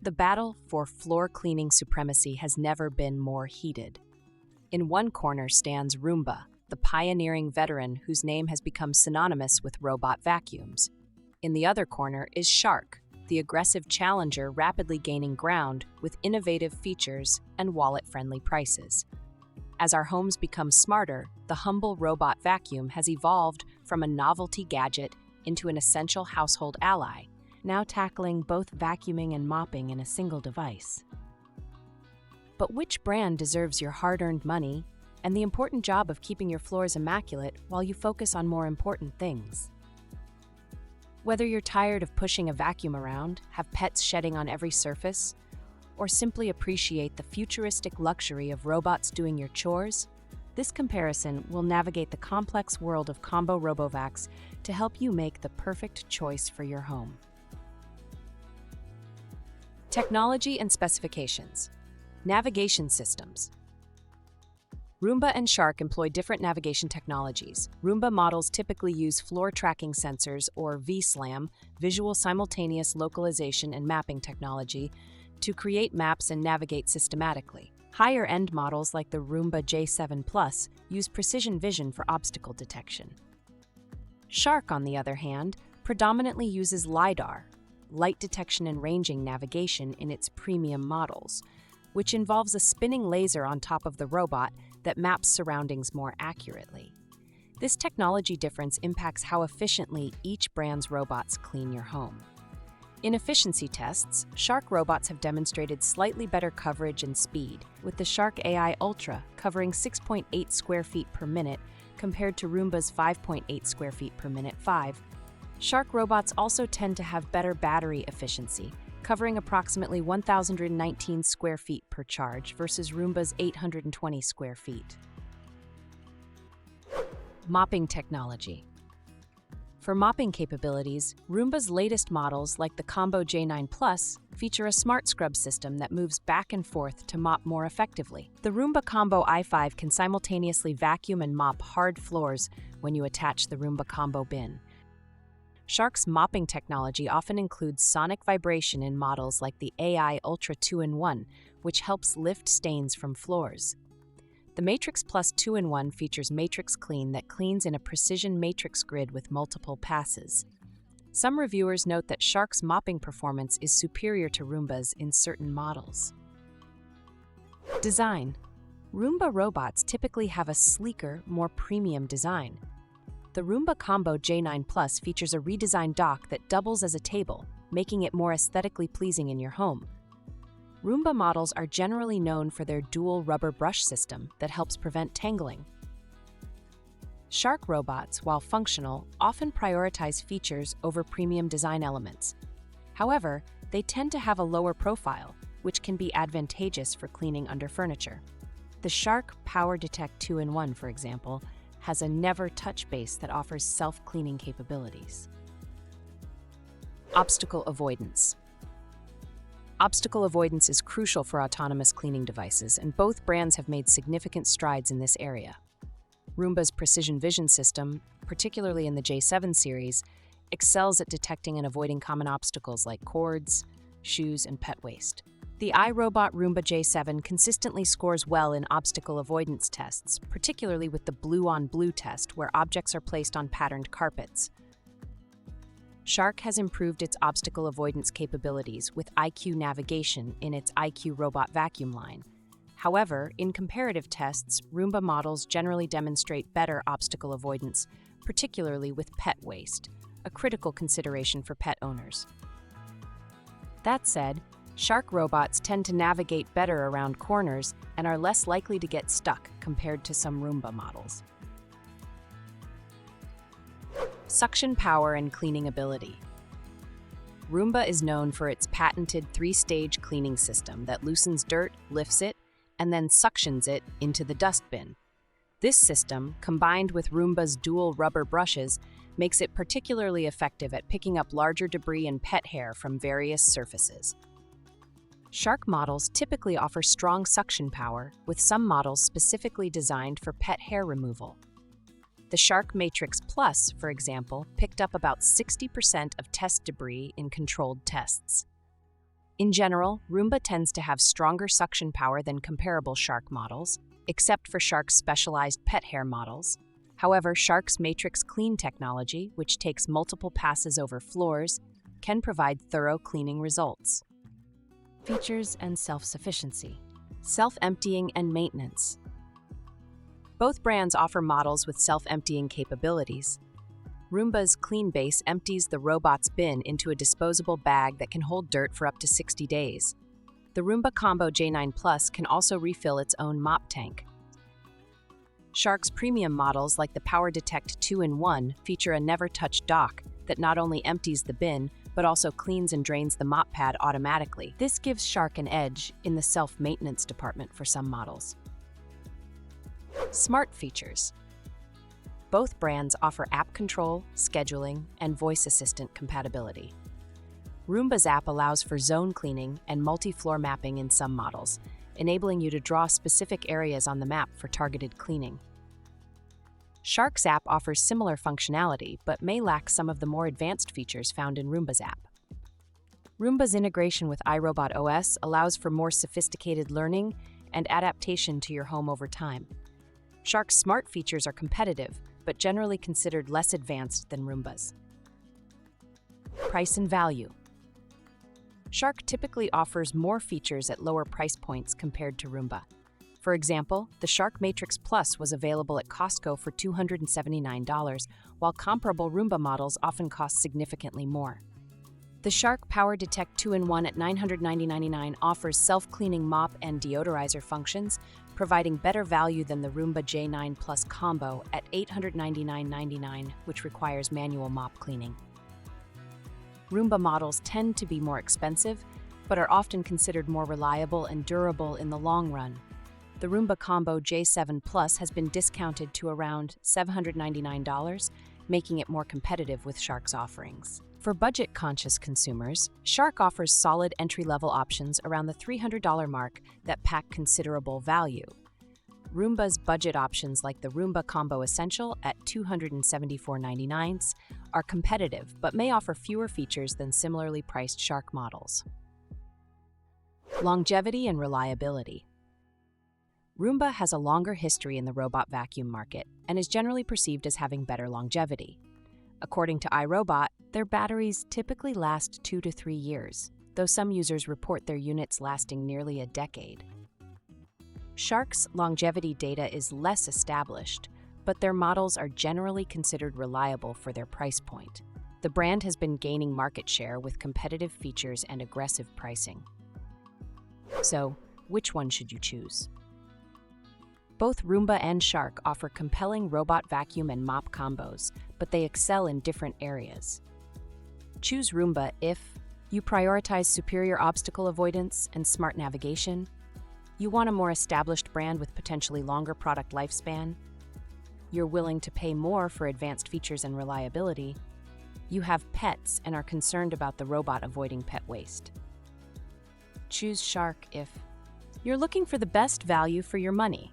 The battle for floor cleaning supremacy has never been more heated. In one corner stands Roomba, the pioneering veteran whose name has become synonymous with robot vacuums. In the other corner is Shark, the aggressive challenger rapidly gaining ground with innovative features and wallet-friendly prices. As our homes become smarter, the humble robot vacuum has evolved from a novelty gadget into an essential household ally, now tackling both vacuuming and mopping in a single device. But which brand deserves your hard-earned money and the important job of keeping your floors immaculate while you focus on more important things? Whether you're tired of pushing a vacuum around, have pets shedding on every surface, or simply appreciate the futuristic luxury of robots doing your chores, this comparison will navigate the complex world of combo RoboVacs to help you make the perfect choice for your home. Technology and specifications. Navigation systems. Roomba and Shark employ different navigation technologies. Roomba models typically use floor tracking sensors, or VSLAM, visual simultaneous localization and mapping technology, to create maps and navigate systematically. Higher-end models like the Roomba J8 Plus use precision vision for obstacle detection. Shark, on the other hand, predominantly uses LiDAR, light detection and ranging navigation, in its premium models, which involves a spinning laser on top of the robot that maps surroundings more accurately. This technology difference impacts how efficiently each brand's robots clean your home. In efficiency tests, Shark robots have demonstrated slightly better coverage and speed, with the Shark AI Ultra covering 6.8 square feet per minute compared to Roomba's 5.8 square feet per minute 5. Shark robots also tend to have better battery efficiency, covering approximately 1,019 square feet per charge versus Roomba's 820 square feet. Mopping technology. For mopping capabilities, Roomba's latest models, like the Combo J9 Plus, feature a smart scrub system that moves back and forth to mop more effectively. The Roomba Combo i5 can simultaneously vacuum and mop hard floors when you attach the Roomba Combo bin. Shark's mopping technology often includes sonic vibration in models like the AI Ultra 2-in-1, which helps lift stains from floors. The Matrix Plus 2-in-1 features Matrix Clean that cleans in a precision matrix grid with multiple passes. Some reviewers note that Shark's mopping performance is superior to Roomba's in certain models. Design. Roomba robots typically have a sleeker, more premium design. The Roomba Combo J9 Plus features a redesigned dock that doubles as a table, making it more aesthetically pleasing in your home. Roomba models are generally known for their dual rubber brush system that helps prevent tangling. Shark robots, while functional, often prioritize features over premium design elements. However, they tend to have a lower profile, which can be advantageous for cleaning under furniture. The Shark Power Detect 2-in-1, for example, has a never-touch base that offers self-cleaning capabilities. Obstacle avoidance. Obstacle avoidance is crucial for autonomous cleaning devices, and both brands have made significant strides in this area. Roomba's precision vision system, particularly in the J7 series, excels at detecting and avoiding common obstacles like cords, shoes, and pet waste. The iRobot Roomba J7 consistently scores well in obstacle avoidance tests, particularly with the blue-on-blue test, where objects are placed on patterned carpets. Shark has improved its obstacle avoidance capabilities with IQ navigation in its IQ Robot vacuum line. However, in comparative tests, Roomba models generally demonstrate better obstacle avoidance, particularly with pet waste, a critical consideration for pet owners. That said, Shark robots tend to navigate better around corners and are less likely to get stuck compared to some Roomba models. Suction power and cleaning ability. Roomba is known for its patented 3-stage cleaning system that loosens dirt, lifts it, and then suctions it into the dustbin. This system, combined with Roomba's dual rubber brushes, makes it particularly effective at picking up larger debris and pet hair from various surfaces. Shark models typically offer strong suction power, with some models specifically designed for pet hair removal. The Shark Matrix Plus, for example, picked up about 60% of test debris in controlled tests. In general, Roomba tends to have stronger suction power than comparable Shark models, except for Shark's specialized pet hair models. However, Shark's Matrix Clean technology, which takes multiple passes over floors, can provide thorough cleaning results. Features and self-sufficiency. Self-emptying and maintenance. Both brands offer models with self-emptying capabilities. Roomba's Clean Base empties the robot's bin into a disposable bag that can hold dirt for up to 60 days. The Roomba Combo J9 Plus can also refill its own mop tank. Shark's premium models like the Power Detect 2-in-1 feature a never-touch dock that not only empties the bin, but also cleans and drains the mop pad automatically. This gives Shark an edge in the self-maintenance department for some models. Smart features. Both brands offer app control, scheduling, and voice assistant compatibility. Roomba's app allows for zone cleaning and multi-floor mapping in some models, enabling you to draw specific areas on the map for targeted cleaning. Shark's app offers similar functionality, but may lack some of the more advanced features found in Roomba's app. Roomba's integration with iRobot OS allows for more sophisticated learning and adaptation to your home over time. Shark's smart features are competitive, but generally considered less advanced than Roomba's. Price and value. Shark typically offers more features at lower price points compared to Roomba. For example, the Shark Matrix Plus was available at Costco for $279, while comparable Roomba models often cost significantly more. The Shark Power Detect 2-in-1 at $999 offers self-cleaning mop and deodorizer functions, providing better value than the Roomba J9 Plus combo at $899.99, which requires manual mop cleaning. Roomba models tend to be more expensive, but are often considered more reliable and durable in the long run. The Roomba Combo J7 Plus has been discounted to around $799, making it more competitive with Shark's offerings. For budget-conscious consumers, Shark offers solid entry-level options around the $300 mark that pack considerable value. Roomba's budget options like the Roomba Combo Essential at $274.99 are competitive but may offer fewer features than similarly priced Shark models. Longevity and reliability. Roomba has a longer history in the robot vacuum market and is generally perceived as having better longevity. According to iRobot, their batteries typically last 2 to 3 years, though some users report their units lasting nearly a decade. Shark's longevity data is less established, but their models are generally considered reliable for their price point. The brand has been gaining market share with competitive features and aggressive pricing. So, which one should you choose? Both Roomba and Shark offer compelling robot vacuum and mop combos, but they excel in different areas. Choose Roomba if you prioritize superior obstacle avoidance and smart navigation, you want a more established brand with potentially longer product lifespan, you're willing to pay more for advanced features and reliability, you have pets and are concerned about the robot avoiding pet waste. Choose Shark if you're looking for the best value for your money.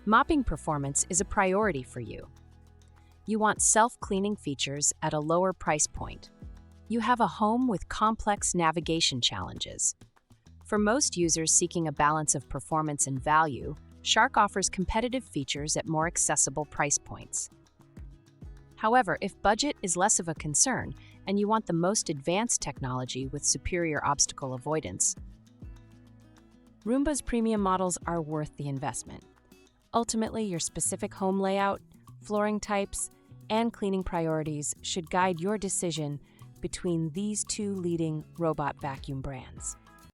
Mopping performance is a priority for you. You want self-cleaning features at a lower price point. You have a home with complex navigation challenges. For most users seeking a balance of performance and value, Shark offers competitive features at more accessible price points. However, if budget is less of a concern and you want the most advanced technology with superior obstacle avoidance, Roomba's premium models are worth the investment. Ultimately, your specific home layout, flooring types, and cleaning priorities should guide your decision between these two leading robot vacuum brands.